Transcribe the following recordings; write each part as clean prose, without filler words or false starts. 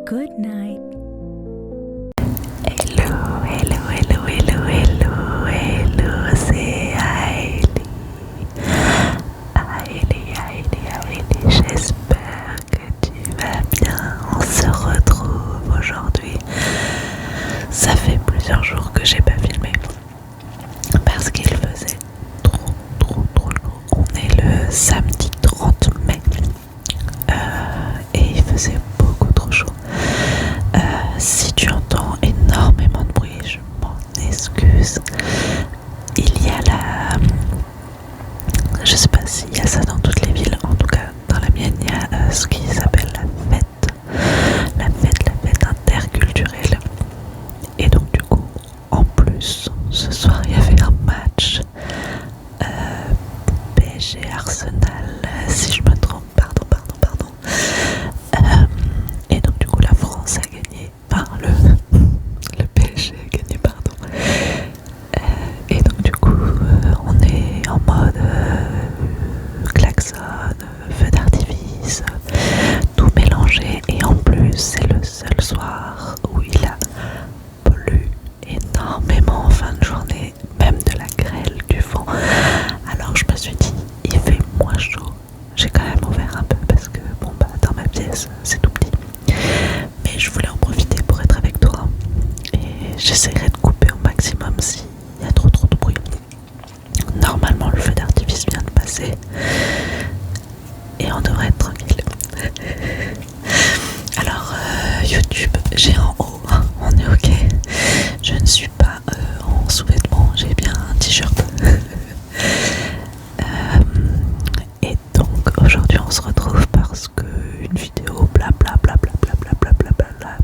Good night. Hello, hello, hello, hello, hello, hello, c'est Hailey. Hailey, j'espère que tu vas bien. On se retrouve aujourd'hui. Ça fait plusieurs jours que j'ai pas filmé parce qu'il faisait trop lourd. On est le samedi 30 mai et il faisait beaucoup trop chaud. Si tu entends énormément de bruit, je m'en excuse. Il y a je sais pas s'il y a ça dans toutes les villes, en tout cas dans la mienne il y a ce qui s'appelle la fête interculturelle. Et donc du coup, en plus, ce soir il y avait un match PSG Arsenal, si je me trompe, pardon. Et donc du coup la France a gagné, enfin le PSG a gagné, pardon. Et donc du coup on est en mode klaxon, feu d'artifice, tout mélangé. Et en plus c'est le seul soir où il a plu énormément en fin de journée, même de la grêle, du vent. Alors je me suis dit, il fait moins chaud. J'ai quand même ouvert un peu parce que bon bah dans ma pièce c'est tout petit. Mais je voulais en profiter pour être avec toi. Et j'essaierai de couper au maximum s'il y a trop de bruit. Normalement le feu d'artifice vient de passer et on devrait être tranquille. Alors YouTube, j'ai en haut, on est ok. Je ne suis pas en sous-vêtements, j'ai bien un t-shirt. Et donc aujourd'hui on se retrouve parce que une vidéo bla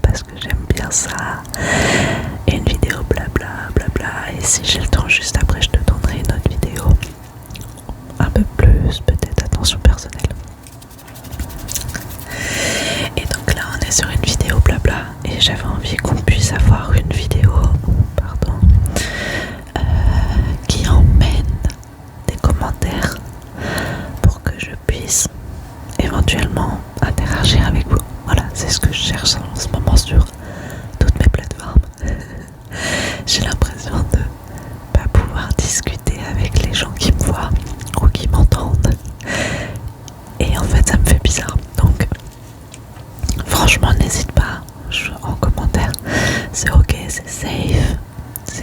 parce que j'aime bien ça. Et une vidéo bla. Et si j'ai le temps juste après je te donnerai une autre vidéo un peu plus peut-être attention personnelle. Et donc là on est sur une vidéo blabla et j'avais envie qu'on puisse avoir une vidéo qui emmène des commentaires pour que je puisse éventuellement interagir avec vous. Voilà, c'est ce que je cherche en ce moment sur toutes mes plateformes. J'ai l'impression de pas pouvoir discuter avec les gens qui me voient ou qui m'entendent. Et en fait ça me fait bizarre. Donc franchement n'hésite pas en commentaire. C'est ok, c'est safe.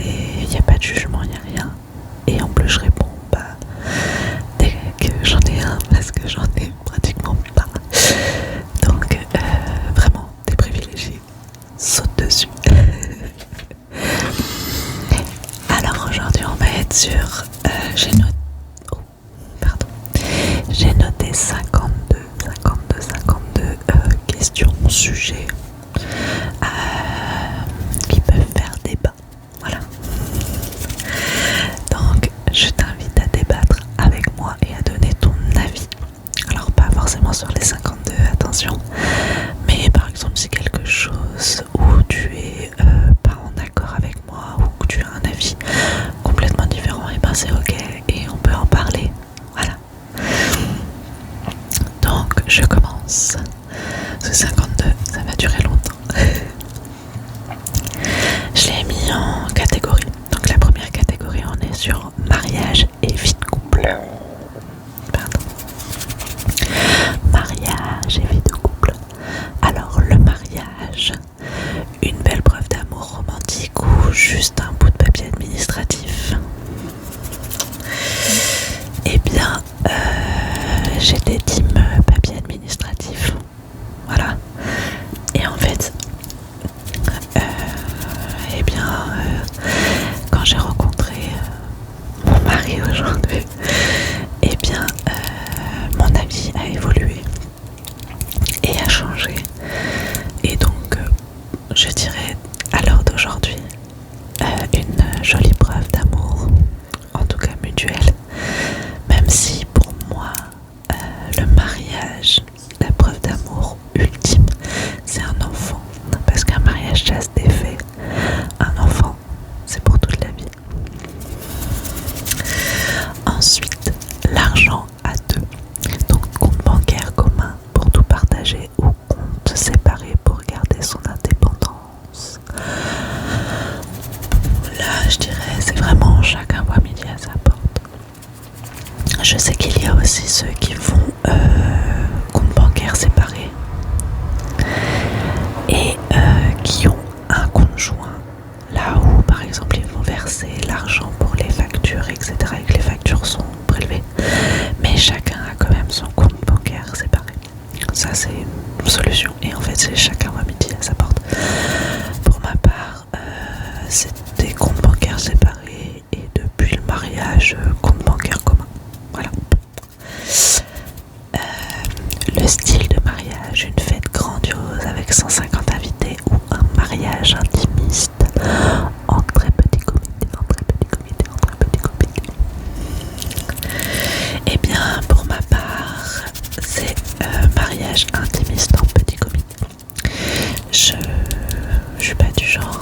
Il n'y a pas de jugement, il n'y a rien. Et en plus je réponds dès que j'en ai un parce que j'en ai pratiquement pas. Donc vraiment t'es privilégié, saute dessus. Alors aujourd'hui on va être sur j'ai noté 52 questions, sujets qui peuvent faire débat. Voilà. Donc je t'invite à débattre avec moi et à donner ton avis. Alors pas forcément sur les 52, attention, mais par exemple si quelque chose où tu es pas en accord avec moi ou que tu as un avis complètement différent, et ben c'est ok et on peut en parler. Voilà. Donc je commence. Ce 52, ça va durer longtemps. Je l'ai mis en catégorie. Donc la première catégorie, on est sur mariage et vie de couple. Pardon. Mariage et vie de couple. Alors le mariage, une belle preuve d'amour romantique ou juste un bout de papier administratif? Eh bien, j'étais team papier administratif. Voilà. Et en fait, quand j'ai rencontré mon mari aujourd'hui, mon avis a évolué et a changé. Et donc, je dirais à l'heure d'aujourd'hui, une jolie preuve d'amour, en tout cas mutuelle, même si pour moi, le mariage, la preuve d'amour ultime, c'est un enfant. Parce qu'un mariage, ça se défait. Un enfant, c'est pour toute la vie. Ensuite, l'argent à deux. Donc, compte bancaire commun pour tout partager ou compte séparé pour garder son ceux qui font compte bancaire séparé et qui ont un conjoint, là où par exemple ils vont verser l'argent pour les factures, etc. et que les factures sont prélevées, mais chacun a quand même son compte bancaire séparé. Ça c'est une solution, et en fait c'est chacun voit midi à sa porte. Pour ma part, c'est des comptes bancaires séparés, et depuis le mariage, compte bancaire commun. Voilà. Le style de mariage, une fête grandiose avec 150 invités ou un mariage intimiste en très petit comité, Eh bien, pour ma part, c'est mariage intimiste en petit comité. Je suis pas du genre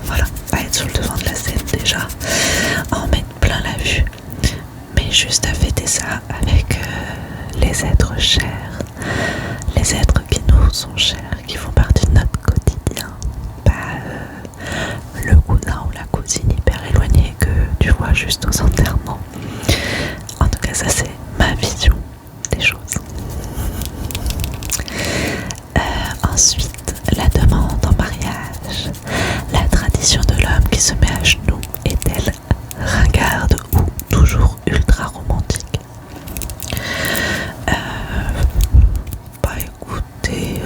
voilà, à être sur le devant de la scène déjà, à en mettre plein la vue, mais juste à fêter ça avec les êtres chers, les êtres qui nous sont chers, qui font partie de notre quotidien, pas le cousin ou la cousine hyper éloignée que tu vois juste aux enterrements. En tout cas, ça c'est ma vision des choses. Ensuite, la demande en mariage. La tradition de l'homme qui se met à genoux est-elle ringarde ou toujours ultra romantique? Bah écoutez,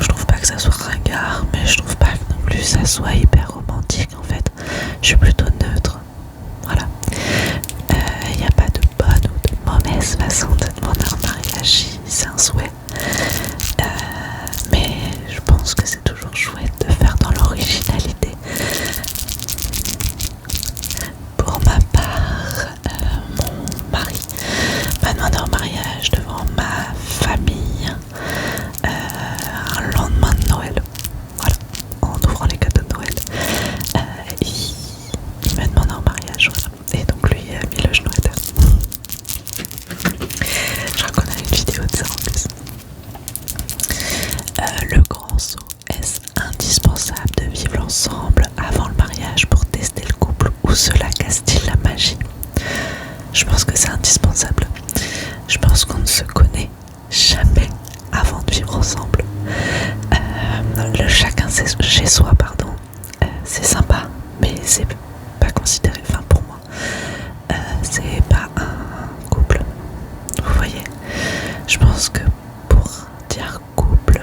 je trouve pas que ça soit ringard, mais je trouve pas que non plus ça soit hyper romantique en fait. Je suis plutôt neutre. Voilà. Il n'y a pas de bonne ou de mauvaise façon de demander un mariage si c'est un souhait. Mais je pense que c'est toujours chouette de faire dans l'originalité. Pour ma part, mon mari m'a demandé en mariage devant ma famille un lendemain de Noël. Voilà, en ouvrant les cadeaux de Noël. Il m'a demandé en mariage, voilà. Et donc lui a mis le genou à terre. Je crois qu'on a une vidéo de ça en plus. Le grand saut, est-ce indispensable de vivre ensemble avant le mariage pour tester le couple, ou cela casse-t-il la magie? Je pense que c'est indispensable. Je pense qu'on ne se connaît jamais avant de vivre ensemble. Le chacun chez soi, pardon, c'est sympa, mais c'est pas considéré, enfin pour moi, c'est pas un couple. Vous voyez, je pense que pour dire couple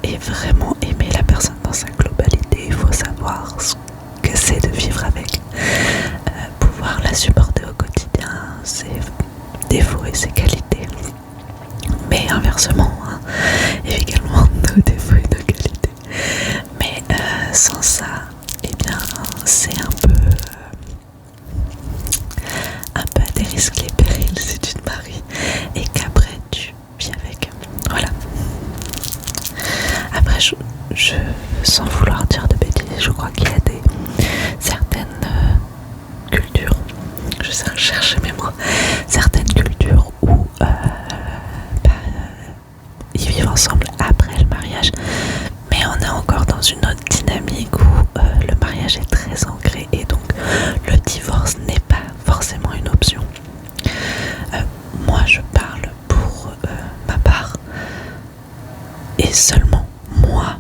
et vraiment aimer la personne dans sa globalité, il faut savoir ce que c'est de vivre avec, pouvoir la supporter au quotidien, ses défauts et ses qualités, mais inversement, hein, également nos défauts et nos qualités. Mais sans ça, eh bien c'est un peu à des risques et périls si tu te maries et qu'après tu vis avec. Voilà. Après, je sans vouloir dire de bêtises, je crois qu'il y a certaines cultures, je cherche mes mots, certaines cultures où ils vivent ensemble après le mariage, mais on est encore dans une autre dynamique où le mariage est très ancré et donc le divorce n'est pas forcément une option. Moi je parle pour ma part, et seulement moi,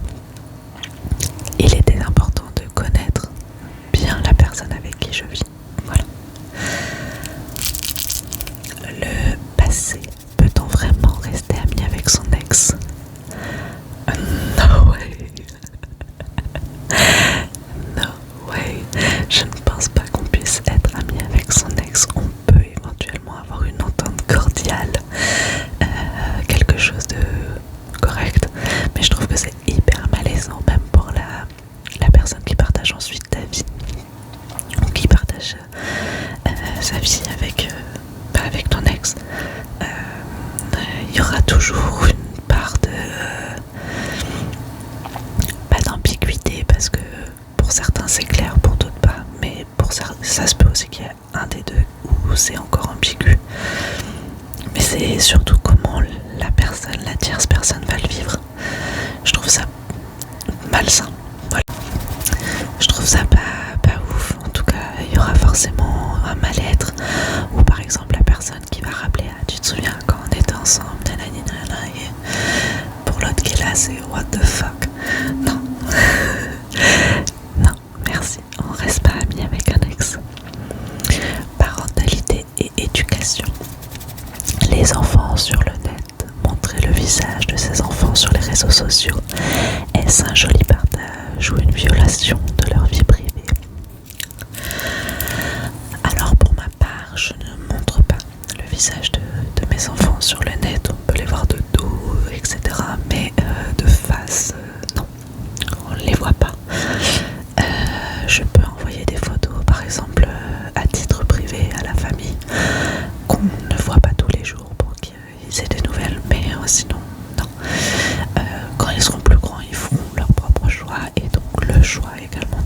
il était important de connaître bien la personne avec qui je vis. Voilà. Le passé, peut-on vraiment rester ami avec son ex? No way. No way. Je ne pense pas qu'on puisse être ami avec son ex. On peut éventuellement avoir une entente cordiale, quelque chose de correct, mais je trouve que c'est hyper malaisant, même pour la personne qui partage ensuite ta vie, ou qui partage sa vie avec ton ex. Il y aura toujours une part pas d'ambiguïté, parce que pour certains c'est clair, pour d'autres pas, mais pour ça se peut aussi qu'il y ait un des deux où c'est encore ambigu. Mais c'est surtout comment la tierce personne va le vivre. Je trouve ça malsain. Voilà. Je trouve ça pas ouf. En tout cas, il y aura forcément un mal-être, ou par exemple la personne qui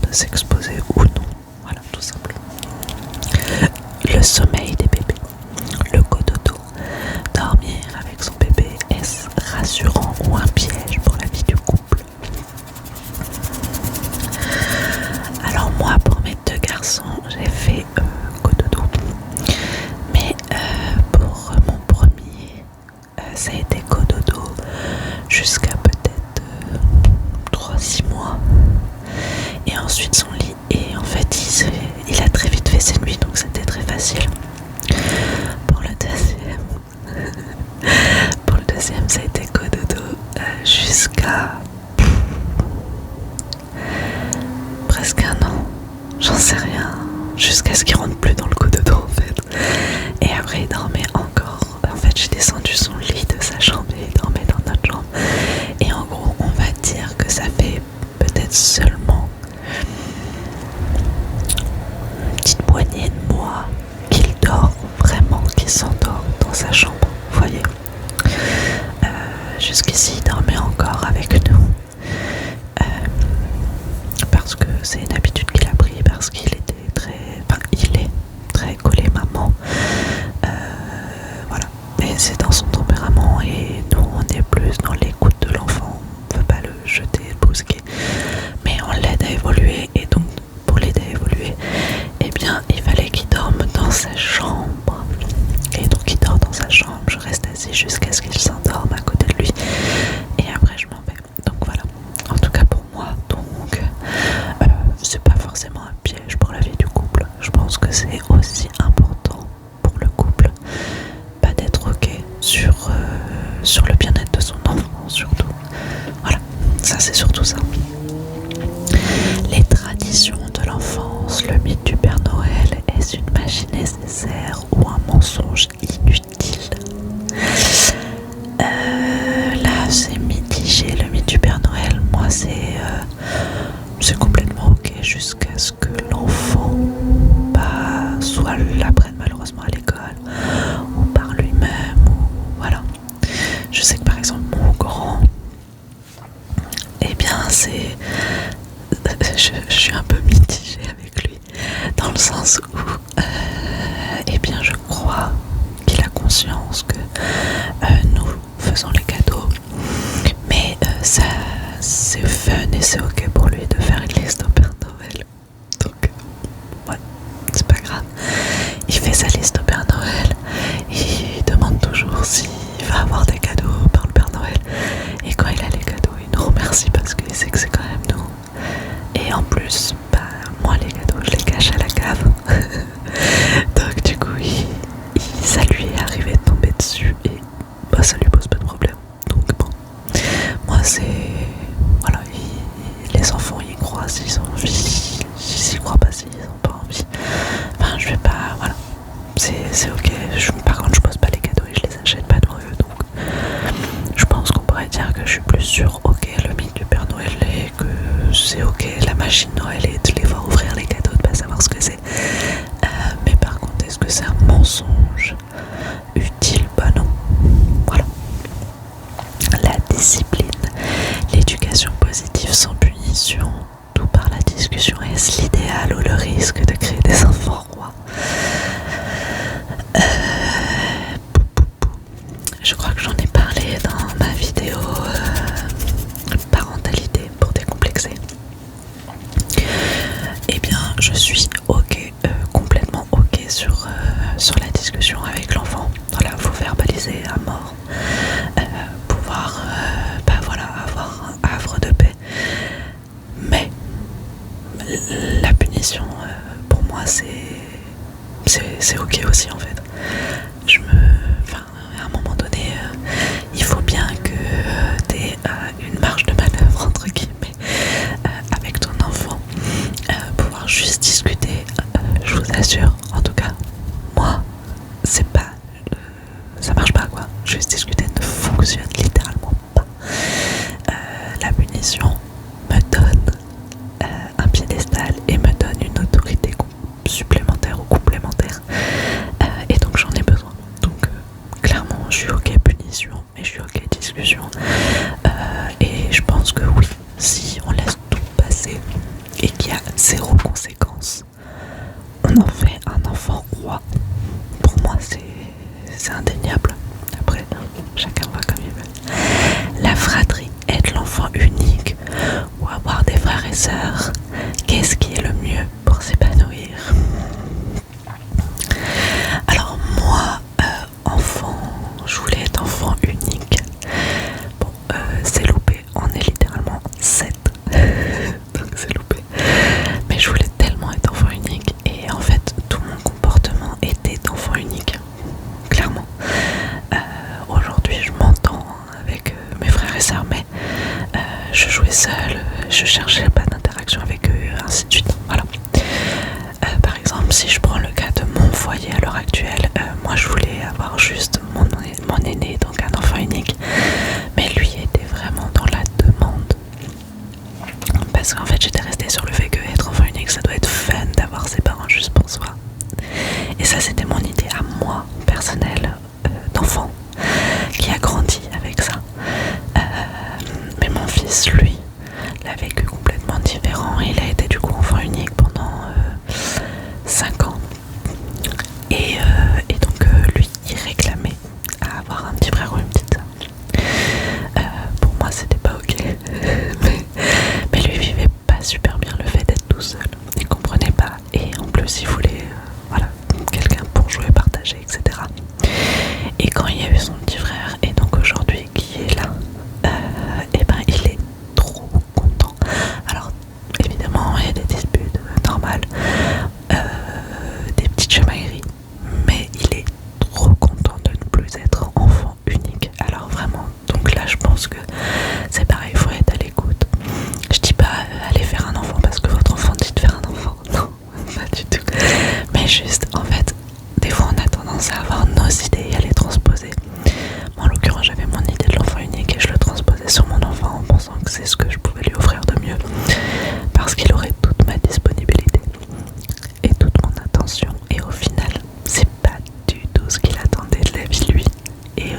de s'exposer ou non. Voilà, tout simplement. Le sommeil des bébés. Le cododo. Dormir avec son bébé, est-ce rassurant ou un piège pour la vie du couple? Alors moi, pour mes 2 garçons, j'ai fait cododo. Mais pour mon premier, ça a été cododo jusqu'à peut-être 3-6 mois. Et ensuite son lit. Et en fait, il a très vite fait ses nuits, donc c'était très facile. Pour le deuxième, ça a été cododo jusqu'à presque 1 an. J'en sais rien. Jusqu'à ce qu'il rentre plus dans le cododo en fait. Et après, il dormait encore. En fait, j'ai descendu son lit de sa chambre et il dormait dans notre chambre. Et en gros, on va dire que ça fait peut-être seulement une petite poignée de mois qu'il dort vraiment, qu'il s'endort dans sa chambre. Vous voyez, jusqu'ici, il dormait encore avec nous. Parce que c'est une habitude qu'il a pris, parce qu'il était il est très collé maman. Voilà. Et c'est dans son tempérament et nous on est plus dans l'écoute de l'enfant. On ne veut pas le jeter, le brusquer. Mais on l'aide à évoluer et donc pour l'aider à évoluer, eh bien il fallait qu'il dorme dans sa chambre. Et donc il dort dans sa chambre, je reste assise jusqu'à ce qu'il s'endorme à côté de lui. Et après je m'en vais. Donc voilà. En tout cas pour moi, donc c'est pas forcément un piège pour la vie du couple. Je pense que c'est aussi important pour le couple d'être ok sur le bien-être de son enfant surtout. Voilà, ça c'est surtout ça. Les traditions de l'enfance, le mythe du Père Noël, est-ce une machine nécessaire ou un mensonge inutile? Là c'est mitigé, le mythe du Père Noël. Moi c'est complètement ok jusqu'à ce que l'enfant soit l'apprenne malheureusement à l'école ou par lui-même ou voilà. Je sais que par exemple mon grand, eh bien je suis un peu mitigée avec lui dans le sens où eh bien je crois qu'il a conscience que nous faisons les cadeaux, mais ça c'est fun et c'est ok pour lui de faire une liste au Père Noël. Donc ouais, c'est pas grave. Il fait sa liste au Père Noël, il demande toujours s'il va avoir des cadeaux par le Père Noël. Et quand il a les cadeaux, il nous remercie parce qu'il sait que c'est quand même nous. Et en plus, moi les cadeaux, je les cache à la cave. Donc du coup, ça lui est arrivé de tomber dessus et ça lui pose pas de problème. Donc bon, moi c'est... Voilà, les enfants y croient s'ils ont envie, s'ils y croient pas s'ils ont pas envie. Enfin, je vais pas... Voilà, c'est ok. Par contre, je pose pas les cadeaux et je les achète pas devant eux. Donc je pense qu'on pourrait dire que je suis plus sur ok le mythe du Père Noël et que c'est ok la machine Noël et de les voir ouvrir les cadeaux, de pas savoir ce que c'est. Mais par contre, est-ce que c'est un mensonge utile? Bah non. Voilà. La discipline, l'éducation positive sans punition, tout par la discussion, est-ce l'idéal ou le risque de créer des enfants rois? Je crois que j'en ai parlé dans ma vidéo parentalité pour décomplexer. Eh bien, je suis ok, complètement ok sur la discussion avec l'enfant. Voilà, faut verbaliser à mort, pouvoir avoir un havre de paix. Mais la punition, pour moi, c'est ok aussi en fait. À un moment donné, il faut bien que tu aies une marge de manœuvre entre guillemets avec ton enfant, pouvoir juste discuter. Je vous assure, en tout cas, moi, c'est pas, ça marche pas quoi. Juste discuter ne fonctionne littéralement pas. La punition me donne un piédestal et me donne une autorité supplémentaire ou complémentaire, et donc j'en ai besoin. Donc clairement je suis ok punition mais je suis ok discussion, et je pense que oui, si on laisse tout passer et qu'il y a sœurs, qu'est-ce qui est le mieux pour s'épanouir? Alors moi, enfant, je voulais être enfant unique. Bon, c'est loupé, on est littéralement 7, donc c'est loupé. Mais je voulais tellement être enfant unique et en fait tout mon comportement était d'enfant unique, clairement. Aujourd'hui je m'entends avec mes frères et sœurs, mais je jouais seule, je cherchais pas d'interaction avec eux, ainsi de suite. Voilà. Par exemple, si je prends le cas de mon foyer à l'heure actuelle, moi je voulais avoir juste mon aîné, donc un enfant unique, mais lui était vraiment dans la demande. Parce qu'en fait j'étais restée sur le fait que être enfant unique ça doit être fun d'avoir ses parents juste pour soi. Et ça c'était mon idée à moi, personnelle, d'enfant, qui a grandi avec ça. Mais mon fils, lui, l'a vécu complètement différent. Il a été du coup enfant unique pendant 5 ans. Et donc lui, il réclamait à avoir un petit frère ou une petite sœur. Pour moi, c'était pas ok. mais lui vivait pas super bien le fait d'être tout seul. Il comprenait pas. Et en plus, il voulait voilà, quelqu'un pour jouer, partager, etc. Et quand il y a eu son petit frère, et donc aujourd'hui qui est là, et ben il est trop content. Alors évidemment il y a des disputes normales, des petites chamailleries, mais il est trop content de ne plus être enfant unique. Alors vraiment, donc là je pense que c'est pareil, il faut être à l'écoute. Je dis pas allez faire un enfant parce que votre enfant dit de faire un enfant, non, pas du tout. Mais juste en fait, des fois on a tendance à avoir nos idées et à les transposer. Moi en l'occurrence j'avais mon idée de l'enfant unique et je le transposais sur mon enfant en pensant que c'est ce que je pouvais lui offrir de mieux, parce qu'il aurait toute ma disponibilité et toute mon attention, et au final c'est pas du tout ce qu'il attendait de la vie lui. Et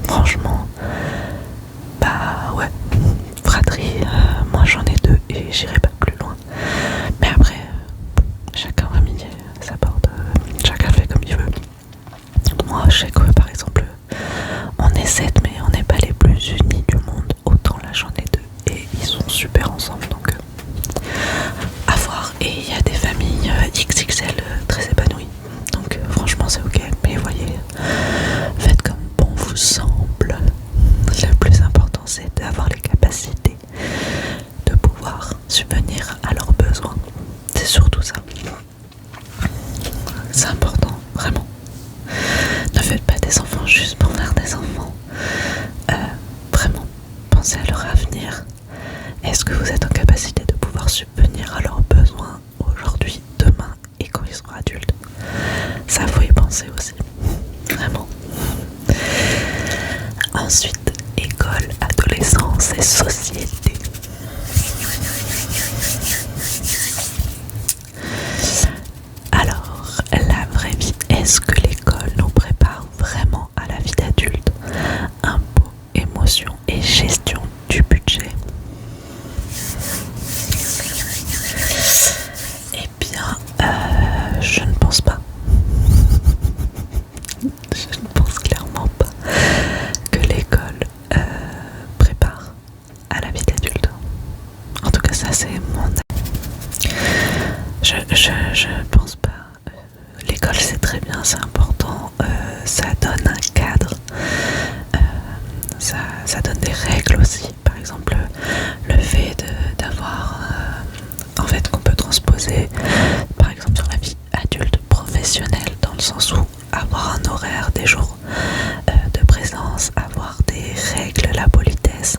franchement bah ouais, fratrie, moi j'en ai 2 et j'irai pas plus loin. Mais après chacun va midi sa porte, chacun fait comme il veut. Moi je sais que par exemple on est 7 mais on n'est pas les plus unis du monde, autant là j'en ai 2 et ils sont super ensemble, donc à voir. Et il y a des familles XXL très épanouies, donc franchement c'est ok, mais voyez, faites comme bon vous semble. Le plus important c'est d'avoir les capacités de pouvoir subvenir à leurs besoins, c'est surtout ça, c'est important, vraiment. Ne faites pas des enfants juste pour faire des enfants. Vraiment, pensez à leur avenir. Est-ce que vous êtes en capacité de pouvoir subvenir à leurs besoins aujourd'hui, demain et quand ils seront adultes? Ça, faut y penser aussi. Vraiment. Ensuite, école, adolescence et société. Alors, la vraie vie, est-ce que l'école nous prépare vraiment à la vie d'adulte? Impôts, émotions et gestion du budget. Eh bien, je ne pense pas. Je ne pense clairement pas que l'école prépare à la vie d'adulte. En tout cas, ça c'est mon avis. Je pense pas. L'école c'est très bien, c'est important, ça donne un cadre, ça donne des règles aussi. Par exemple, le fait d'avoir, en fait, qu'on peut transposer, par exemple, sur la vie adulte professionnelle, dans le sens où avoir un horaire, des jours de présence, avoir des règles, la politesse,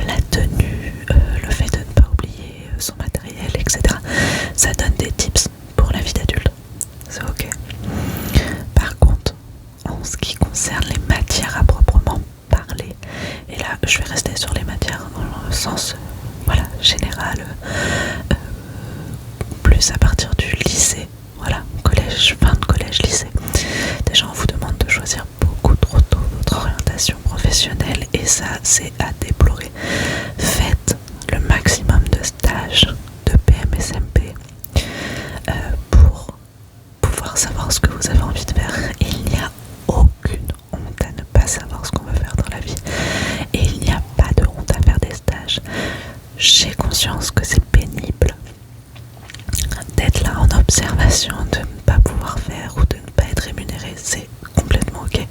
la tenue, le fait de ne pas oublier son matériel, etc. Ça donne des tips pour la vie d'adulte. C'est ok. Par contre, en ce qui concerne les matières à proprement parler, et là je vais rester sur les matières dans le sens voilà, général, plus à partir du lycée, voilà, collège, fin de collège, lycée. Déjà on vous demande de choisir beaucoup trop tôt votre orientation professionnelle et ça c'est à déplorer. Faites le maximum de stages, de PMSMP pour pouvoir savoir ce que vous avez envie de faire. Et il n'y a aucune honte à ne pas savoir ce qu'on veut faire dans la vie. Et il n'y a pas de honte à faire des stages chez j'ai conscience que c'est pénible d'être là en observation, de ne pas pouvoir faire ou de ne pas être rémunéré, c'est complètement ok.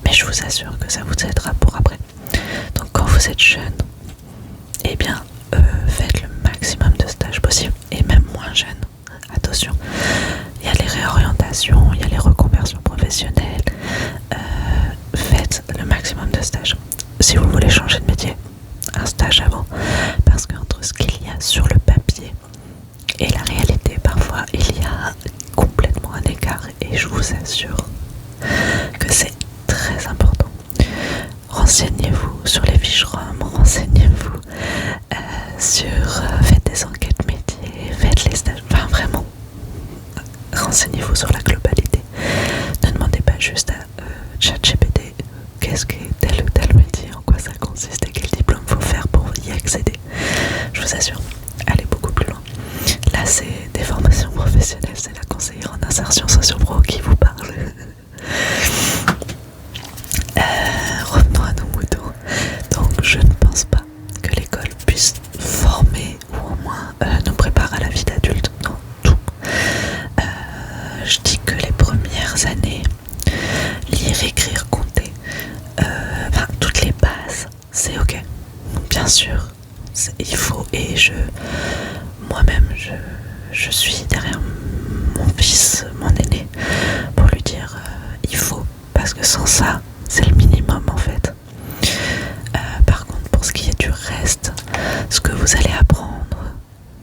Mais je vous assure que ça vous aidera pour après. Donc quand vous êtes jeune, eh bien faites le maximum de stages possible, et même moins jeune. Attention, il y a les réorientations, il y a les reconversions professionnelles. Faites le maximum de stages. Si vous voulez changer de métier, un stage avant, parce qu'entre ce qu'il y a sur le papier et la réalité, parfois il y a complètement un écart, et je vous assure que c'est très important. Renseignez-vous sur les fiches ROM, renseignez-vous faites des enquêtes métiers, faites les stages, enfin vraiment, renseignez-vous sur la globalité. Ne demandez pas juste à ChatGPT qu'est-ce que tel ou tel métier, en quoi ça consiste et quel diplôme faut faire pour y accéder. Je vous assure, allez beaucoup plus loin. Là c'est des formations professionnelles, c'est la conseillère en insertion socio-pro qui vous parle. Revenons à nos moutons. Donc je ne pense pas que l'école puisse former ou au moins nous préparer à la vie d'adulte dans tout. Je dis que les premières années, lire, écrire, compter, enfin toutes les bases, c'est ok. Bien sûr, il faut, et moi-même, je suis derrière mon fils, mon aîné, pour lui dire il faut, parce que sans ça, c'est le minimum en fait. Par contre, pour ce qui est du reste, ce que vous allez apprendre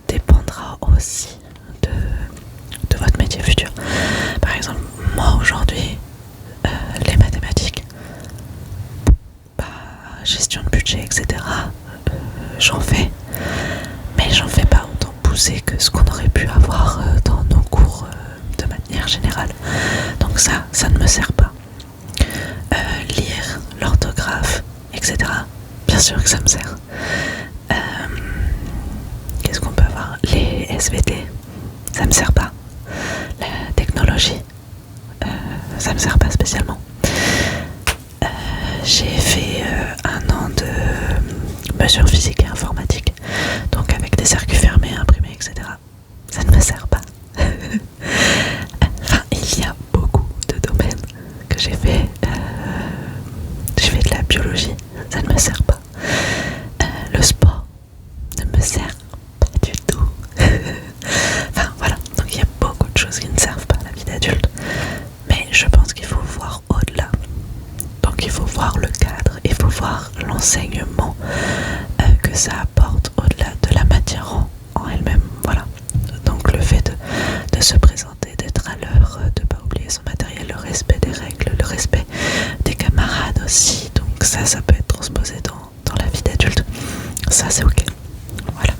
dépendra aussi de votre métier futur. Par exemple, moi aujourd'hui, les mathématiques, gestion de budget, etc., j'en fais, mais j'en fais pas autant poussé que ce qu'on aurait pu avoir dans nos cours de manière générale. Donc ça ne me sert pas. Lire, l'orthographe, etc., bien sûr que ça me sert. Qu'est-ce qu'on peut avoir? Les SVT, ça me sert pas. La technologie, ça me sert pas spécialement. J'ai fait un an de mesures physiques et informatiques, donc avec des circuits fermés, imprimés, etc. Ça ne me sert pas. Enfin, il y a beaucoup de domaines que j'ai fait. J'ai fait de la biologie, ça ne me sert pas. Le sport ne me sert pas du tout. Enfin voilà, donc il y a beaucoup de choses qui ne servent pas à la vie d'adulte. Mais je pense qu'il faut voir au-delà. Donc il faut voir le cadre, il faut voir l'enseignement que ça apporte au-delà de la matière en elle-même. Voilà. Donc le fait de se présenter, d'être à l'heure, de ne pas oublier son matériel, le respect des règles, le respect des camarades aussi. Donc ça peut être transposé dans la vie d'adulte. Ça c'est ok. Voilà.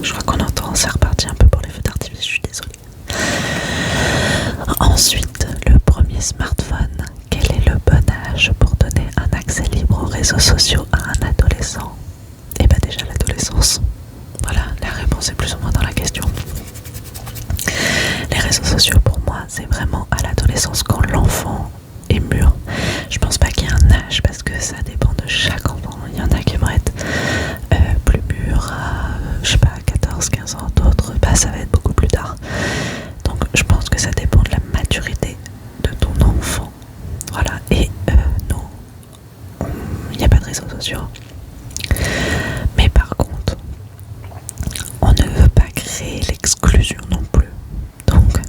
Je crois qu'on entend, c'est reparti un peu pour les feux d'artifice, je suis désolée. Ensuite, le premier smartphone. Quel est le bon âge pour donner un accès libre aux réseaux sociaux à un adolescent? Et bah déjà l'adolescence. Voilà, la réponse est plus ou moins dans la question. Les réseaux sociaux pour moi c'est vraiment à l'adolescence, quand l'enfant est mûr. Je pense pas qu'il y ait un âge parce que ça dépend de chaque enfant. Il y en a qui vont être plus mûrs à, je sais pas, 14-15 ans, d'autres ça va être beaucoup plus tard. Donc je pense que ça dépend de la maturité de ton enfant. Voilà, et nous, il n'y a pas de réseaux sociaux. Mais par contre, on ne veut pas créer l'exclusion non plus. Donc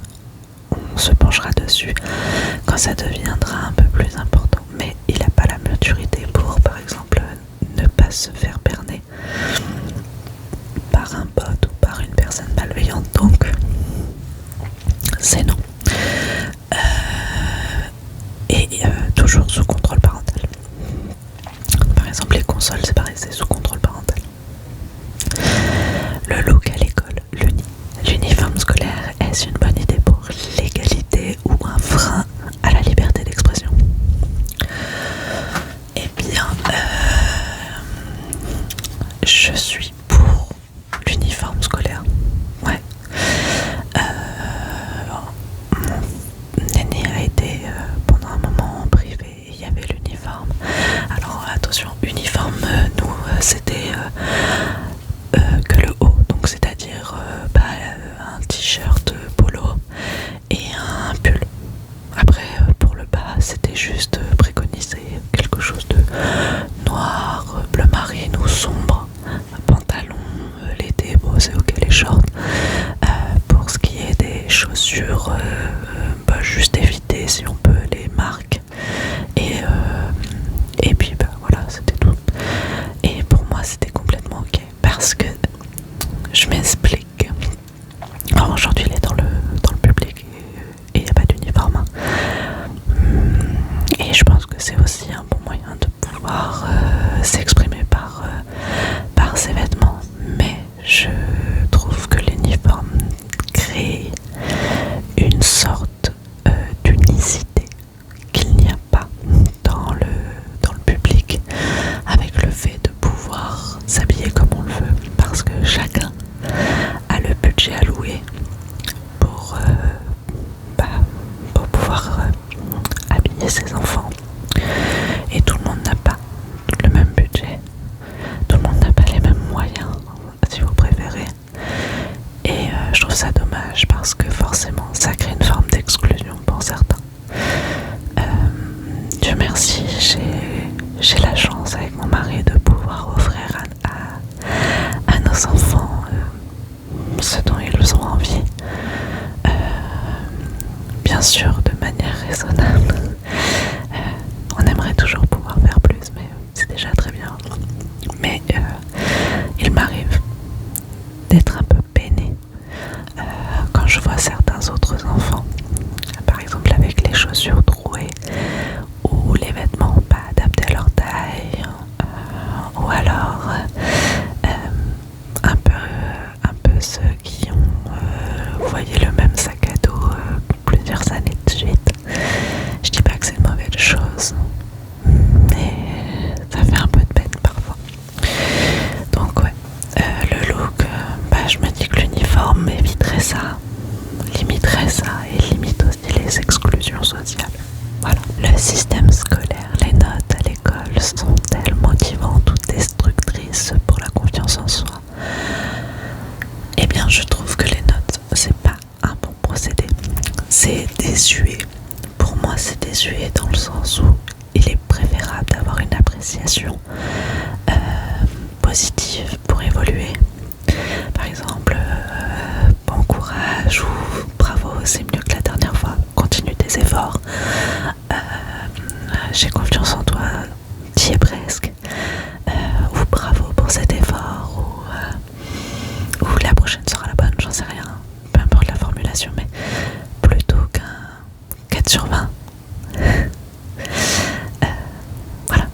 on se penchera dessus quand ça deviendra un peu plus important. Mais il n'a pas la maturité pour, par exemple, ne pas se faire berner par un bot ou par une personne malveillante. Donc c'est non. Toujours sous contrôle parental. Par exemple, les consoles, c'est pareil, c'est sous contrôle parental. Le look à l'école, l'uniforme scolaire, est-ce une bonne idée pour l'égalité ou un frein à la liberté shorts. Pour ce qui est des chaussures, juste éviter si on peut les marques. Et puis voilà, c'était tout. Et pour moi c'était complètement ok parce que je m'explique. Alors, aujourd'hui il est dans le public et il n'y a pas d'uniforme. Hein. Et je pense que c'est aussi un bon moyen de pouvoir s'exprimer par ses vêtements. Mais je trouve que l'uniforme crée une sorte d'unicité qu'il n'y a pas dans le public, avec le fait de pouvoir s'habiller comme on le veut, parce que chacun a le budget alloué pour pouvoir habiller ses enfants. Et tout le monde n'a pas le même budget, tout le monde n'a pas les mêmes moyens, si vous préférez. Et je trouve ça dommage parce que forcément ça crée une forme d'exclusion pour certains. Dieu merci, j'ai la chance avec mon mari de pouvoir offrir à nos enfants ce dont ils ont envie, bien sûr de manière raisonnable. On aimerait toujours pouvoir faire plus, mais c'est déjà très bien. Mais il m'arrive d'être un peu peinée quand je vois certains autres enfants, par exemple avec les chaussures trouées ou les vêtements pas adaptés à leur taille, ou alors un peu ceux qui ont vous voyez le même sac à dos plusieurs années de suite. Je dis pas que c'est une mauvaise chose, mais ça fait un peu de peine parfois. Donc ouais, le look, je me dis que l'uniforme éviterait ça, limiterait ça et limite aussi les exclusions sociales. Voilà. Le système scolaire, les notes à l'école sont-elles motivantes ou destructrices pour la confiance en soi? Eh bien, je trouve que les notes, c'est pas un bon procédé. C'est désuet. Pour moi, c'est désuet dans le sens où il est préférable d'avoir une appréciation positive pour évoluer. Par exemple, bon courage ou bravo, c'est mieux que la dernière fois, continue tes efforts, j'ai confiance en toi, t'y es presque, ou bravo pour cet effort, ou la prochaine sera la bonne, j'en sais rien, peu importe la formulation, mais plutôt qu'un 4 sur 20. Voilà,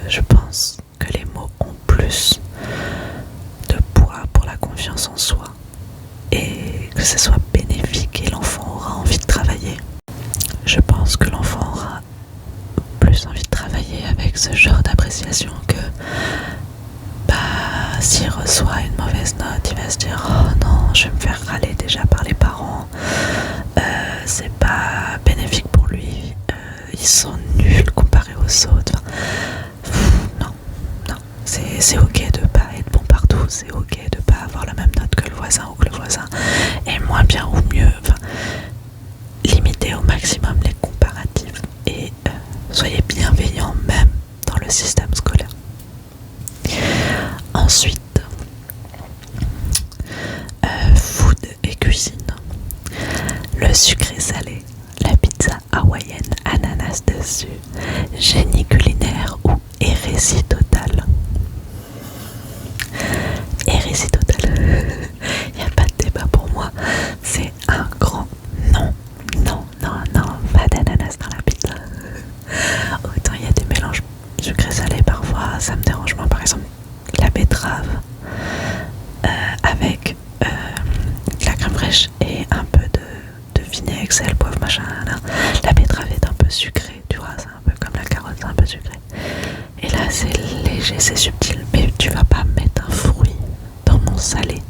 je pense que les mots ont plus de poids pour la confiance en soi et que ce soit bénéfique et l'enfant aura envie de travailler. Je pense que l'enfant aura plus envie de travailler avec ce genre d'appréciation que s'il reçoit une mauvaise note, il va se dire oh non, je vais me faire râler déjà par les parents, c'est pas bénéfique pour lui, ils sont nuls comparés aux autres. Non, c'est ok de pas être bon partout, c'est ok de pas avoir la même note que le voisin ou que le voisin est moins bien ou mieux. Limiter au maximum les comparatifs et soyez bienveillants même dans le système scolaire. Ensuite, food et cuisine. Le sucré salé, la pizza hawaïenne, ananas dessus, génie culinaire ou hérésie totale. Hérésie totale. Il n'y a pas de débat pour moi. C'est un grand non. Pas d'ananas dans la pizza. Autant il y a des mélanges sucré-salé parfois, ça me dérange moins. Par exemple, la betterave avec la crème fraîche et un peu de vinaigre, sel, poivre, machin. Là. La betterave est un peu sucrée, tu vois, c'est un peu comme la carotte, c'est un peu sucré. Et là, c'est léger, c'est subtil, mais tu vas pas mettre un fruit dans mon salé.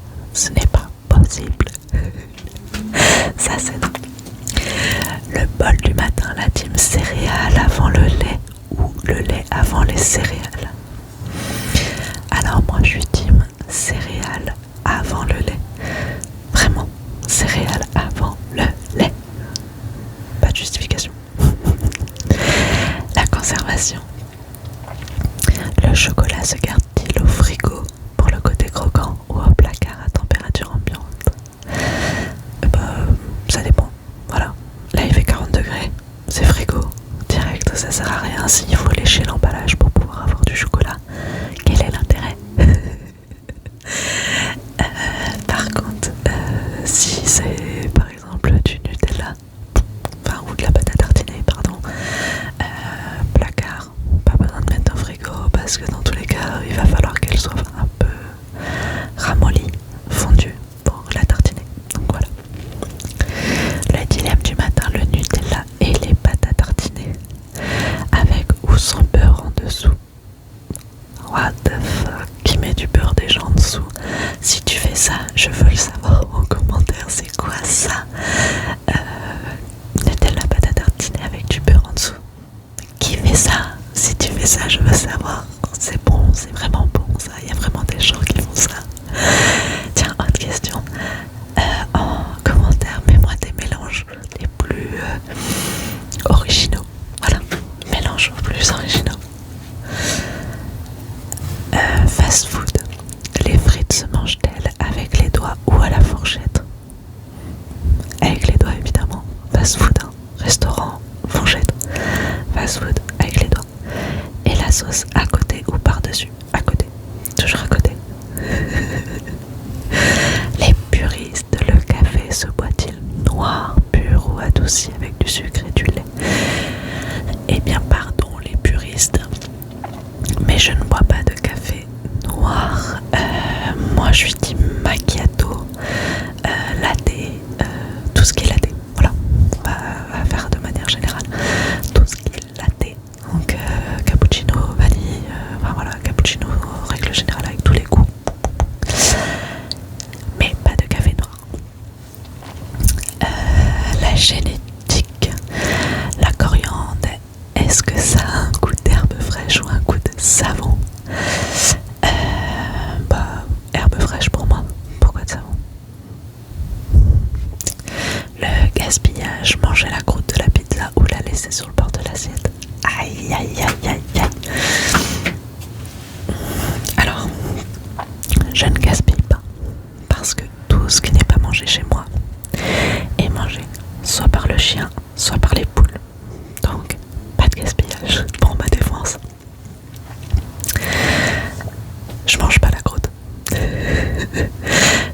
moi je suis team macchiato, latte, tout ce qui est latte. Voilà, on va faire de manière générale tout ce qui est latte. Donc cappuccino, vanille, enfin voilà, cappuccino règle générale avec tous les goûts. Mais pas de café noir. La génétique, la coriandre, est-ce que ça a un goût d'herbe fraîche ou un goût de savon? Herbe fraîche pour moi. Pourquoi de savon? Le gaspillage, manger la croûte de la pizza ou la laisser sur le bord de l'assiette. Aïe aïe aïe aïe aïe. Alors, je ne gaspille pas parce que tout ce qui n'est pas mangé chez moi est mangé soit par le chien, soit par les poules. Donc, pas de gaspillage pour ma défense. Je mange pas la croûte.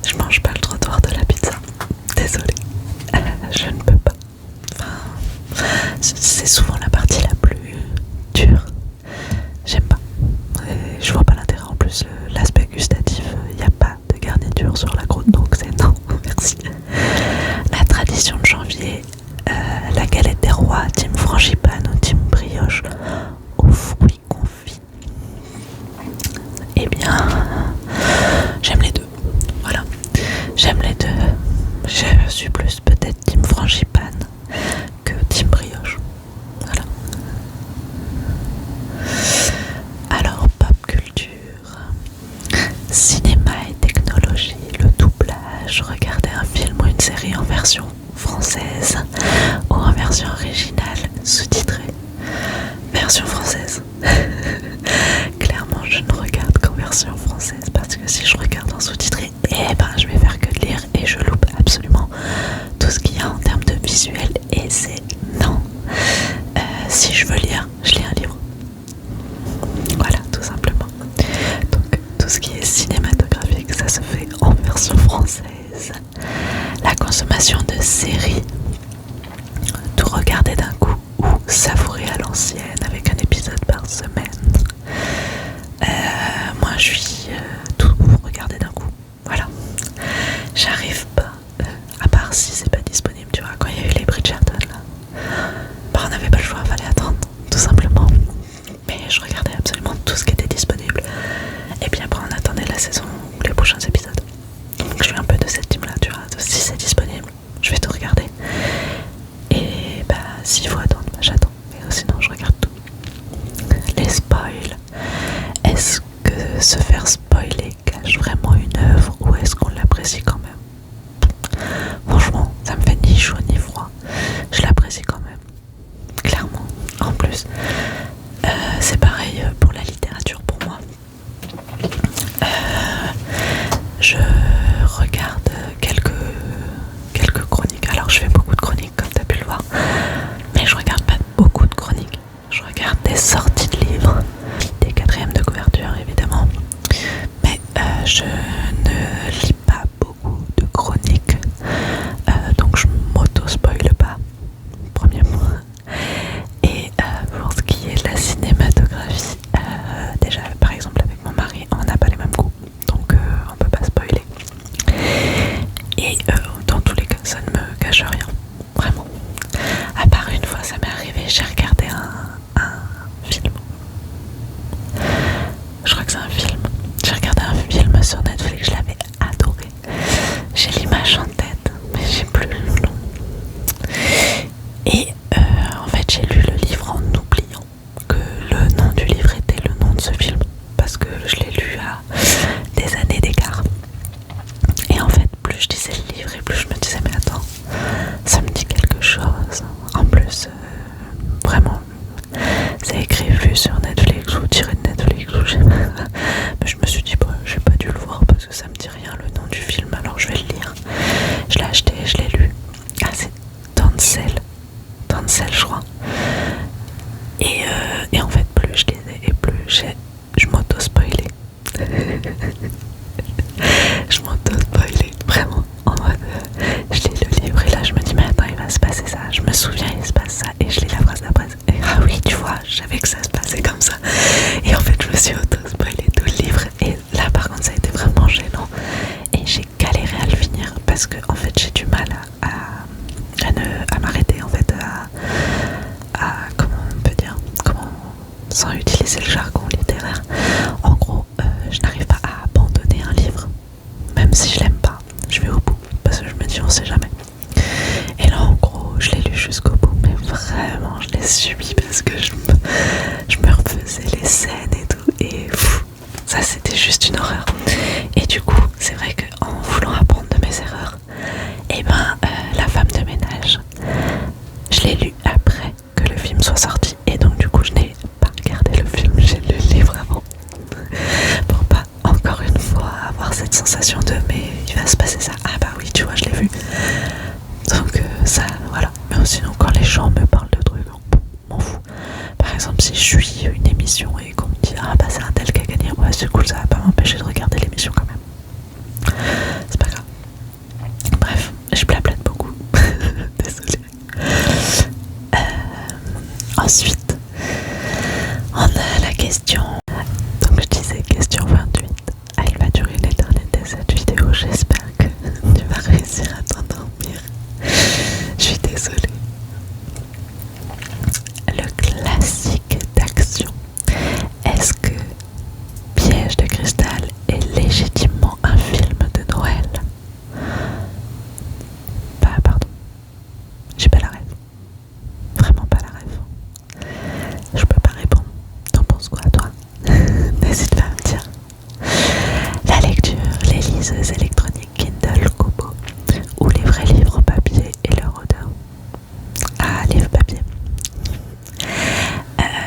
Je mange pas le trottoir de la pizza. Désolée. Je ne peux pas. Enfin, c'est souvent la partie la plus dure. J'aime pas. Et je vois pas l'intérêt en plus. L'aspect gustatif, il n'y a pas de garniture sur la croûte, donc c'est non, merci. La tradition de janvier, la galette des rois, team frangipane ou team brioche aux fruits confits. Eh bien, j'aime les deux. Voilà, j'aime les deux. Je suis plus peut-être team frangipane que team brioche. Voilà. Alors, pop culture, cinéma et technologie, le doublage, regarder un film ou une série en version française ou en version originale sous-titrée. Version française. Clairement, je ne regarde qu'en version française parce que si je regarde en sous-titré, eh ben je vais faire que de lire et je loupe absolument tout ce qu'il y a en termes de visuel et c'est non. Si je veux lire, je lis un livre. Voilà, tout simplement. Donc tout ce qui est cinématographique, ça se fait en version française. La consommation de séries, tout regarder d'un coup ou savourer à l'ancienne avec un épisode par semaine. Moi je suis tout regarder d'un coup. Voilà. J'arrive pas, à part si c'est pas disponible, tu vois, quand il y a eu les Bridgerton là. Bah, on n'avait pas le choix, fallait attendre, tout simplement. Mais je regardais absolument tout ce qui était disponible. Et puis après on attendait la saison ou les prochains épisodes. Donc je suis un peu de cette team là, tu vois. Si c'est disponible, je vais tout regarder. Et bah s'il faut attendre, bah, j'attends. Mais sinon je regarde tout. que en fait j'ai du mal à m'arrêter en fait comment on peut dire, comment, sans utiliser le jargon littéraire. En gros, je n'arrive pas à abandonner un livre, même si je l'aime pas, je vais au bout parce que je me dis on sait jamais. Et là en gros je l'ai lu jusqu'au bout, mais vraiment je l'ai subi parce que je me refaisais les scènes et tout, et ça c'était juste une horreur. Et du coup c'est vrai qu'en voulant apprendre de mes erreurs, et ben la femme de ménage, je l'ai lu après que le film soit sorti, et donc du coup je n'ai pas regardé le film, j'ai lu le livre avant pour pas encore une fois avoir cette sensation de mais il va se passer ça, ah bah oui tu vois je l'ai vu, donc ça voilà. Mais sinon quand les gens me parlent de trucs, m'en fous. Par exemple si je suis une émission et qu'on me dit ah bah c'est un tel qui a gagné, ouais c'est cool, ça va pas m'empêcher de regarder l'émission quand même, c'est pas grave. Bref, je blablate beaucoup. Désolée. Ensuite, on a la question. Donc je disais question 28. Ah, il va durer l'éternité cette vidéo. J'espère que tu vas réussir à t'endormir. Je suis désolée. Le classique d'action. Est-ce que Piège de cristal est légitimement un film de Noël? Bah pardon, j'ai pas la rêve. Vraiment pas la rêve. Je peux pas répondre. T'en penses quoi toi? N'hésite pas à me dire. La lecture, les liseuses électroniques Kindle, Kobo ou les vrais livres papier et leur odeur. Ah, livre papier.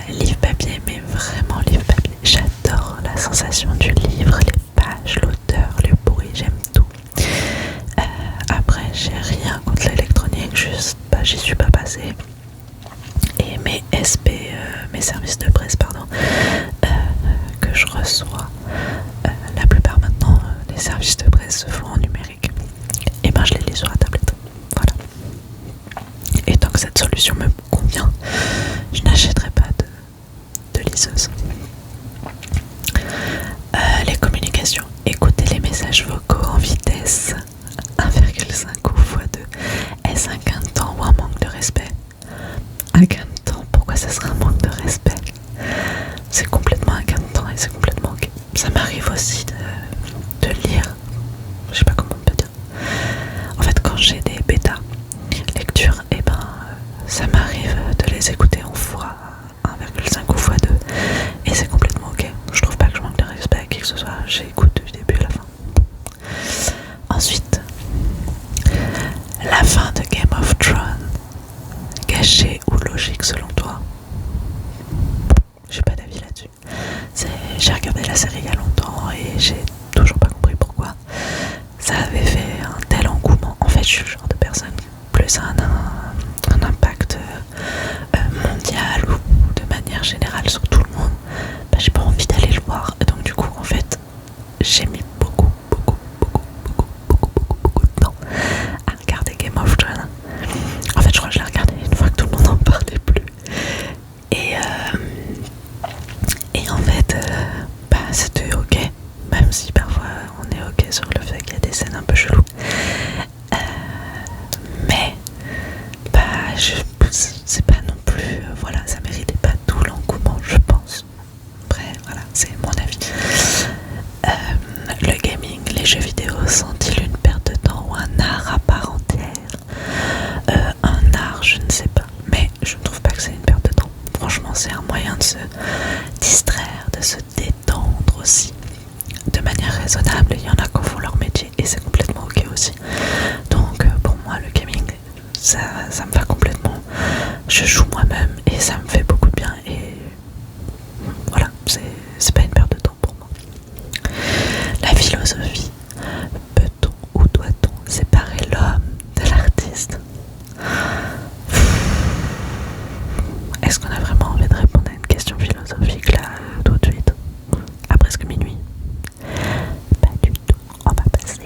Livre papier, mais vraiment livre papier. J'adore la sensation du livre, les pages, l'odeur, le bruit, j'aime tout. Après, j'ai rien contre l'électronique, juste j'y suis pas passée. Et mes SP, mes services de presse, pardon, que je reçois, la plupart maintenant, les services de presse se font en numérique. Et ben je les lis sur la tablette. Voilà. Et tant que cette solution me convient, je n'achèterai pas de liseuse. Les communications. Écoutez les messages vocaux en vitesse 1,5 ou x2. Est-ce un gain de temps ou un manque de respect? Un gain de temps, pourquoi ça serait un manque de respect? C'est complètement un gain de temps et c'est complètement ok. Ça m'arrive aussi de lire, je sais pas comment on peut dire. En fait quand j'ai des bêta lectures, et ben ça m'arrive de les écouter en fois 1,5 ou x2 et c'est complètement ok. Je trouve pas que je manque de respect à qui que ce soit, j'écoute du début à la fin. Ensuite, la fin de Game of Thrones, gâchée ou logique selon toi? J'ai pas d'avis là-dessus. J'ai regardé la série il y a longtemps et j'ai toujours pas compris pourquoi ça avait fait un tel engouement. En fait je suis le genre de personne plus un impact mondial ou de manière générale sur tout le monde, bah, j'ai pas envie d'aller le voir, donc du coup en fait j'ai mis beaucoup de temps à regarder Game of Thrones. En fait je crois que je l'ai regardé une fois que tout le monde n'en parlait plus, et en fait bah c'était ok, même si parfois on est ok sur le fait qu'il y a des scènes un peu cheloues, mais bah c'est pas non plus voilà, ça méritait pas tout l'engouement je pense. Après voilà, c'est mon avis. Le gaming, les jeux vidéo sont-ils une perte de temps ou un art à part entière? Un art, je ne sais pas, mais je ne trouve pas que c'est une perte de temps. Franchement c'est un moyen de se distraire, de se détendre aussi de manière raisonnable. Il y en a qui font leur métier et c'est complètement ok aussi. Donc pour moi le gaming ça me va complètement. Je joue moi-même et ça me fait beaucoup de bien et voilà, c'est pas une perte de temps pour moi. La philosophie, peut-on ou doit-on séparer l'homme de l'artiste? Est-ce qu'on a vraiment envie de répondre à une question philosophique là tout de suite, à presque minuit? Pas du tout. On va passer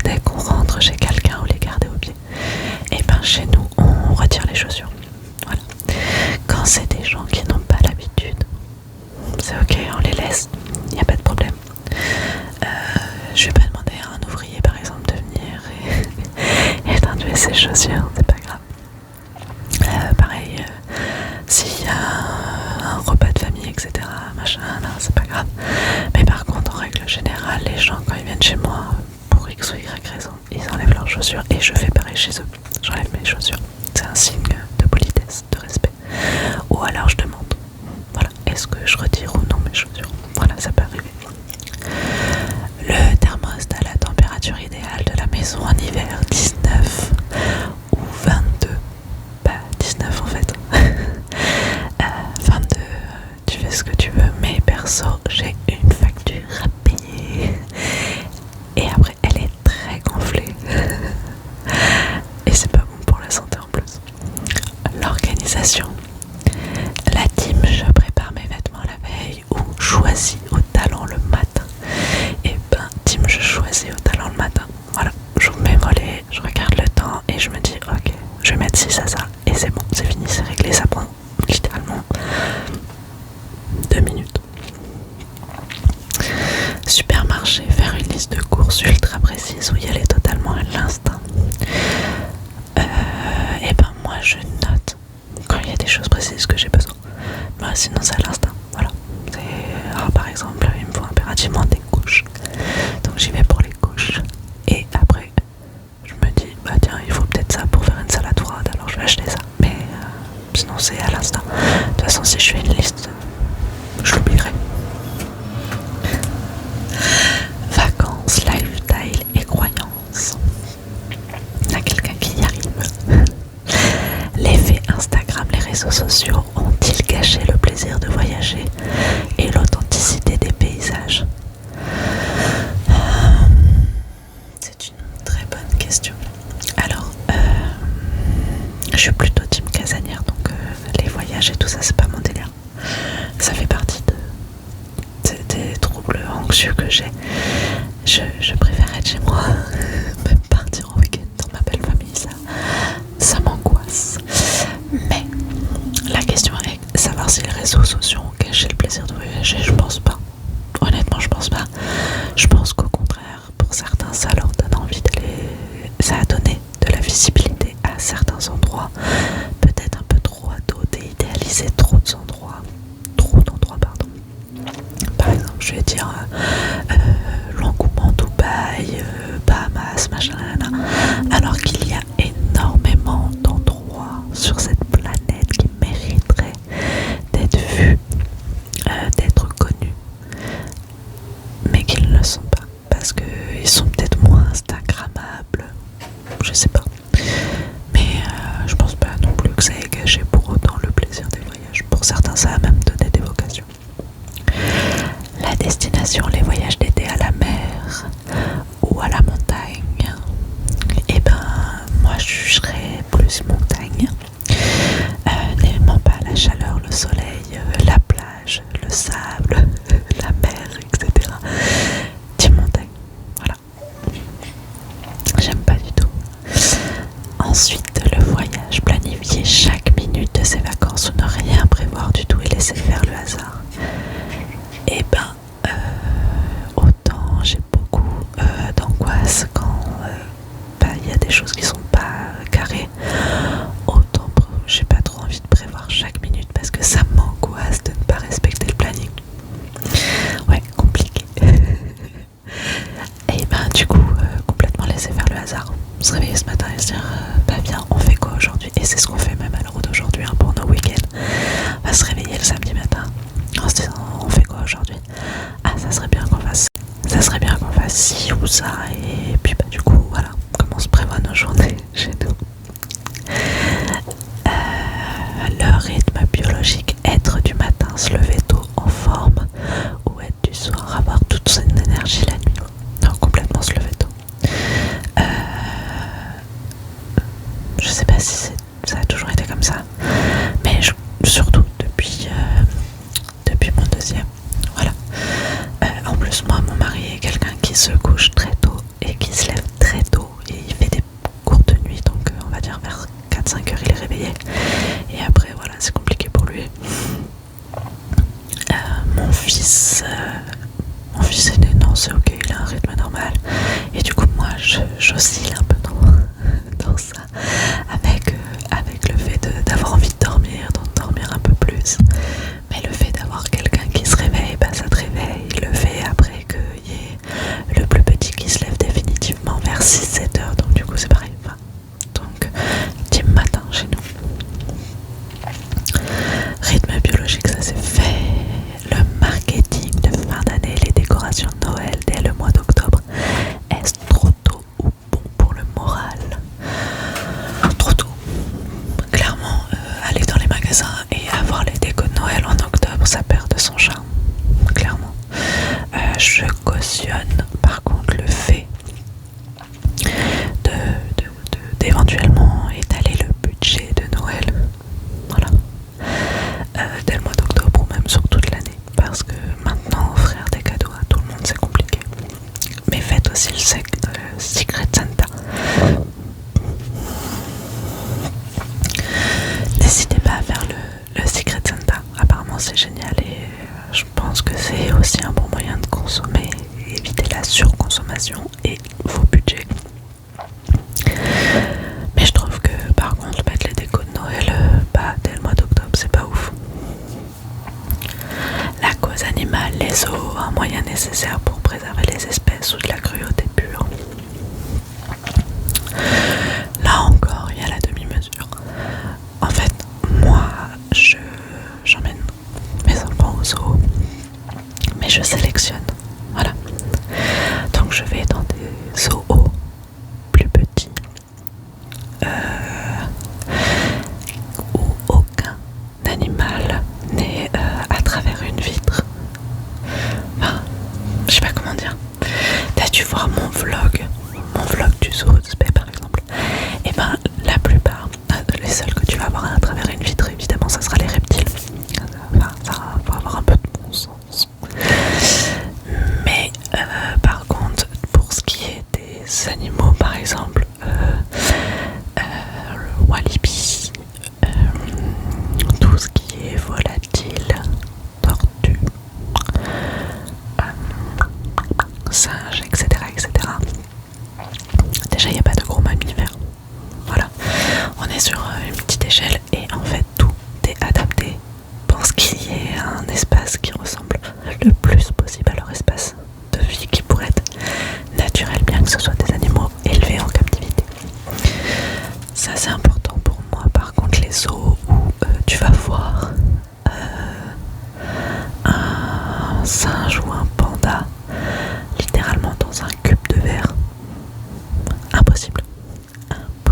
dès qu'on rentre chez quelqu'un ou les garder au pied. Et ben chez nous, on retire les chaussures. Voilà. Quand c'est des gens qui n'ont pas l'habitude, c'est ok, on les laisse, il n'y a pas de problème. Je vais pas demander à un ouvrier par exemple de venir et d'enlever ses chaussures, c'est pas grave. Pareil, s'il y a un repas de famille, etc., machin, non, c'est pas grave. Mais par contre, en règle générale, les gens quand ils viennent chez moi, pour X ou Y raison, ils enlèvent leurs chaussures et je fais pareil chez eux. J'enlève mes chaussures. C'est un signe de politesse, de respect. Ou alors je demande, voilà, est-ce que je retire ou non mes chaussures? Voilà, ça peut arriver. Le thermostat, la température idéale de la maison en hiver, 19 ou 22. Bah 19 en fait. 22, tu fais ce que tu veux, mais perso, j'ai une facture à payer. Et après, elle est très gonflée. Et c'est pas bon pour la santé en plus. L'organisation. La team, je prépare mes vêtements la veille ou choisis au talent le matin. Et ben, team, je choisis au talent le matin. Voilà, j'ouvre mes volets, je regarde le temps et je me dis, ok, je vais mettre 6 à ça. Et c'est bon, c'est fini, c'est réglé, ça prend littéralement 2 minutes. Supermarché, faire une liste de courses ultra précise ou y aller totalement à l'instinct. Et ben moi je note quand il y a des choses précises que j'ai besoin. Bah, sinon c'est à l'instinct. Voilà. Alors, par exemple, il me faut impérativement des couches. Donc j'y vais pour les couches. Et après, je me dis, bah tiens, il faut peut-être ça pour faire une salade froide. Alors je vais acheter ça. Mais sinon c'est à l'instinct. De toute façon, si je fais une liste, je l'oublierai. Vacances, lifestyle et croyances. Il y a quelqu'un qui y arrive. L'effet Instagram, les réseaux sociaux ont-ils gâché le plaisir de voyager et l'authenticité des paysages? C'est une très bonne question. Alors, je suis plutôt team casanière, donc les voyages et tout ça, c'est pas mon délire. Ça fait partie des troubles anxieux que j'ai. Je préfère être chez moi, même partir en week-end dans ma belle famille, ça m'angoisse. Mais la question est savoir si les réseaux sociaux ont gâché le plaisir de voyager. Je pense pas. Honnêtement, je pense pas. Je pense qu'au contraire, pour certains, ça leur donne envie d'aller. Ça a donné de la visibilité à certains endroits, peut-être un peu trop à d'autres, et idéaliser trop d'endroits, pardon. Par exemple, je vais dire l'engouement Dubaï, Bahamas, machin, alors qu'il y a énormément d'endroits sur cette planète qui mériteraient d'être vus, d'être connus, mais qu'ils ne le sont pas, parce qu'ils sont peut-être moins instagrammables, je sais pas. Mais je pense pas non plus que ça ait gâché pour autant le plaisir des voyages. Pour certains, ça a même donné des vocations. La destination, les voyages d'été à la mer ou à la montagne. Et ben, moi je serais plus montagne. N'aimant pas la chaleur, le soleil, la plage, le sable, la mer, etc. Team montagne, voilà. J'aime pas du tout. Ensuite, le voyage, planifier chaque minute de ses vacances ou ne rien prévoir du tout et laisser faire le hasard. Et ben, autant j'ai beaucoup d'angoisse quand y a des choses qui sont pas carrées, autant j'ai pas trop envie de prévoir chaque minute parce que ça m'angoisse de ne pas respecter le planning. Ouais, compliqué. Et ben du coup, complètement laisser faire le hasard. Se réveiller ce matin et se dire, bah viens, on fait quoi aujourd'hui? Et c'est ce qu'on fait même à l'heure d'aujourd'hui, hein, pour nos week-ends. On va se réveiller le samedi matin en se disant, on fait quoi aujourd'hui? Ah, ça serait bien qu'on fasse ci ou ça. Et puis bah du coup, voilà comment on se prévoit nos journées chez nous. Le rythme biologique, être du matin, se lever tôt en forme, ou être du soir, avoir toute son énergie la nuit. Non, complètement se lever tôt. Je sais pas si ça a toujours été comme ça, mais surtout depuis mon deuxième. Voilà. En plus, moi, mon mari est quelqu'un qui se couche très tôt et qui se lève très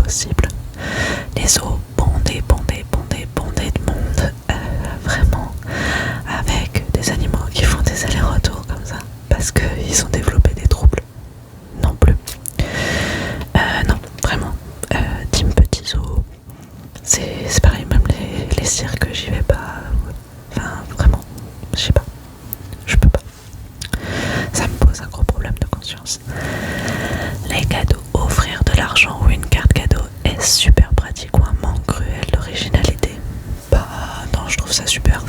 possible. Les eaux bondées de monde, vraiment, avec des animaux qui font des allers-retours comme ça, parce qu'ils ont développé des troubles. Non plus. Non, vraiment. Team petits zoos, c'est pareil, même les cirques, j'y vais pas. Enfin, vraiment, je sais pas. Je peux pas. Ça me pose un gros problème de conscience. Les cadeaux, offrir de l'argent ou une carte cadeau, est-ce super pratique ou un manque cruel d'originalité? Bah non, je trouve ça super.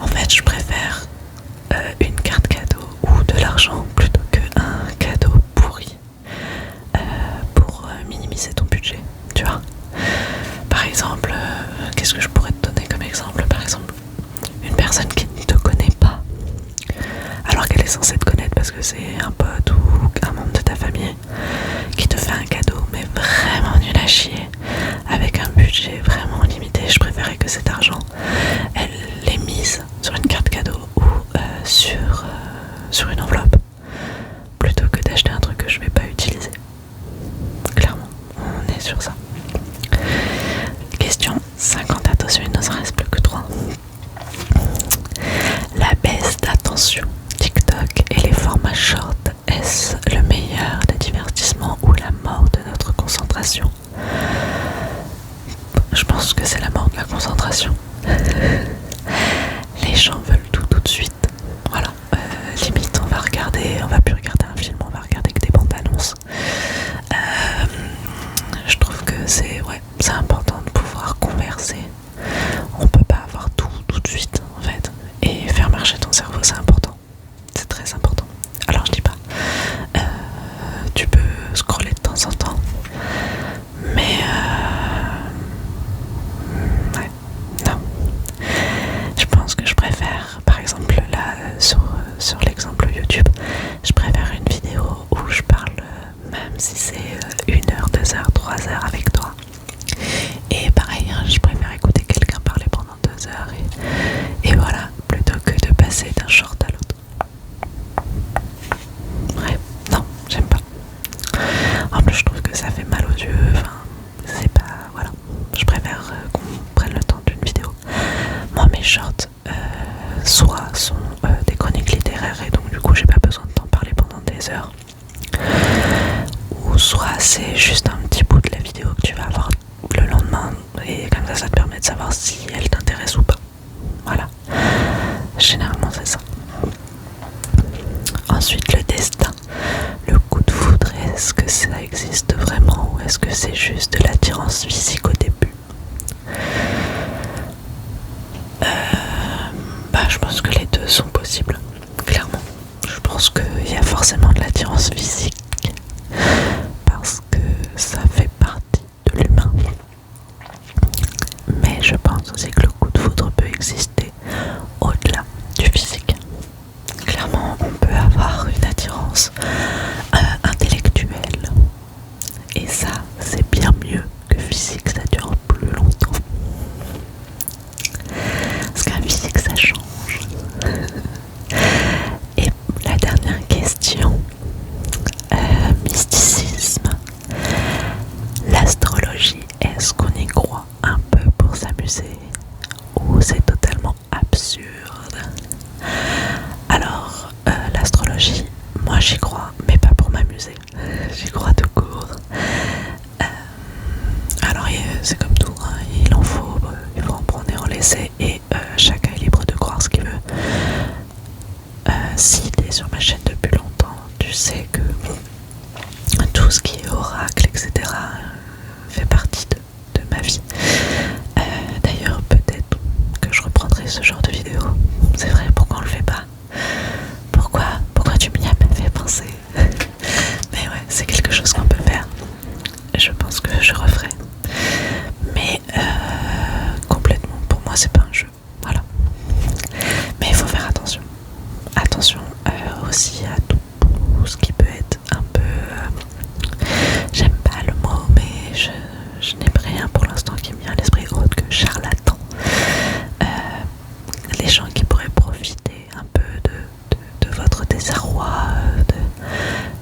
En fait, je préfère une carte cadeau ou de l'argent plutôt qu'un cadeau pourri pour minimiser ton budget, tu vois. Par exemple, qu'est-ce que je pourrais te donner comme exemple? Par exemple, une personne qui ne te connaît pas, alors qu'elle est censée te connaître parce que c'est un pote ou un membre de ta famille, qui te fait un cadeau mais vraiment nul à chier, avec un budget vraiment limité. Je préférais que cet argent, elle l'ait mise sur une carte cadeau ou sur une enveloppe, plutôt que d'acheter un truc que je vais pas utiliser. Clairement, on est sur ça. Question 50, attention, il ne en reste plus que 3. La baisse d'attention, TikTok et les formats short, est-ce le meilleur des divertissements ou la mort de notre concentration? Je pense que c'est la mort de la concentration. Les gens veulent tout de suite. Voilà, limite on va plus regarder un film, on va regarder que des bandes annonces. Je trouve que c'est important de pouvoir converser. On peut pas avoir tout de suite en fait. Et faire marcher ton cerveau, c'est important. C'est très important. Alors je dis pas, tu peux scroller de temps en temps, mais ouais, non. Je pense que je préfère, par exemple là, sur l'exemple YouTube, je préfère une vidéo où je parle, même si c'est 1 heure, 2 heures, 3 heures avec toi. Et pareil, hein, je préfère écouter quelqu'un parler pendant 2 heures et voilà, plutôt que de passer d'un short à l'autre. Ouais, non, j'aime pas. En plus, je trouve que ça fait mal aux yeux. Enfin, c'est pas. Voilà. Je préfère qu'on prenne le temps d'une vidéo. Moi, mes shorts, soit sont des chroniques littéraires et donc, du coup, j'ai pas besoin de t'en parler pendant des heures. Ou soit c'est juste un petit bout de la vidéo que tu vas avoir le lendemain et comme ça te permet de savoir si elle t'intéresse ou pas. Voilà, généralement c'est ça. Ensuite, le destin, le coup de foudre, est-ce que ça existe vraiment ou est-ce que c'est juste de l'attirance physique au début? Je pense que les deux sont possibles, clairement. Je pense qu'il y a forcément de l'attirance physique parce que ça fait partie de l'humain. Mais je pense aussi que le coup de foudre peut exister au-delà du physique. Clairement, on peut avoir une attirance intellectuelle. Et ça, c'est bien mieux que physique, ça dure plus longtemps. Parce qu'un physique, ça change. Et la dernière question, mysticisme. L'astrologie, est-ce qu'on y croit un peu pour s'amuser ou c'est totalement absurde? Alors, l'astrologie, moi j'y crois, mais pas pour m'amuser. J'y crois tout court. Alors, c'est comme tout, hein, il faut en prendre et en laisser, et chacun est libre de croire ce qu'il veut. Si tu es sur ma chaîne depuis longtemps, tu sais que tout ce qui est oracle, etc., fait partie de ma vie. D'ailleurs, peut-être que je reprendrai ce genre de vidéo. C'est vrai, pourquoi on le fait pas? Pourquoi tu m'y as pas fait penser? Mais ouais, c'est quelque chose qu'on peut faire. Je pense que je referai. Mais complètement, pour moi, c'est pas un jeu. Voilà. Mais il faut faire attention. Attention aussi à tout ce qui peut être un peu... j'aime pas le mot, mais je n'ai rien pour l'instant qui me vient à l'esprit autre que charlatan. Les gens qui pourraient profiter un peu de votre désarroi,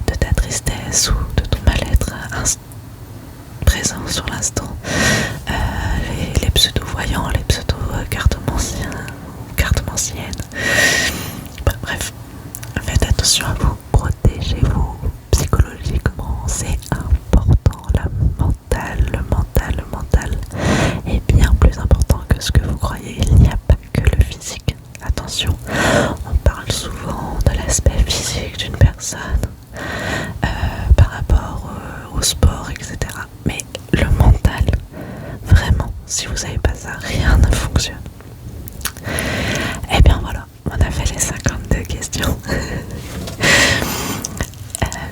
de ta tristesse ou de ton mal-être présent Si vous savez pas ça, rien ne fonctionne. Et bien voilà, on a fait les 52 questions.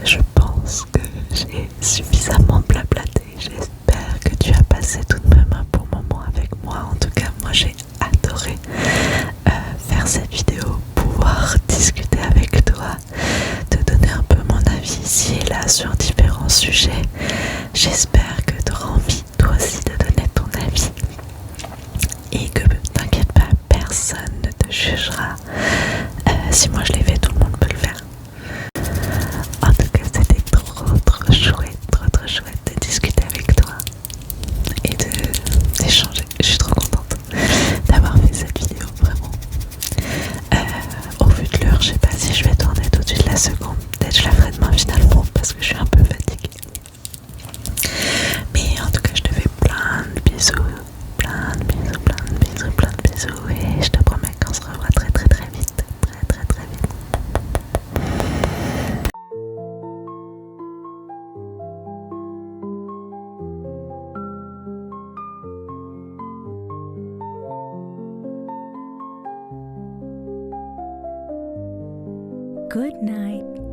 Je pense que j'ai suffisamment blablaté. J'espère que tu as passé tout de même un bon moment avec moi. En tout cas, moi j'ai adoré faire cette vidéo, pouvoir discuter avec toi, te donner un peu mon avis ici et là sur différents sujets. J'espère que tu auras envie toi aussi de donner ton avis et que t'inquiète pas, personne ne te jugera. Si moi je l'ai fait, tout le monde peut le faire. En tout cas, c'était trop chouette de discuter avec toi et d'échanger. Je suis trop contente d'avoir fait cette vidéo, vraiment. Au vu de l'heure, je sais pas si je vais tourner tout de suite la seconde. Peut-être je la ferai demain finalement parce que je suis un peu fatiguée. Mais en tout cas, je te fais plein de bisous. Et je te promets qu'on se revoit très vite. Très vite. Good night.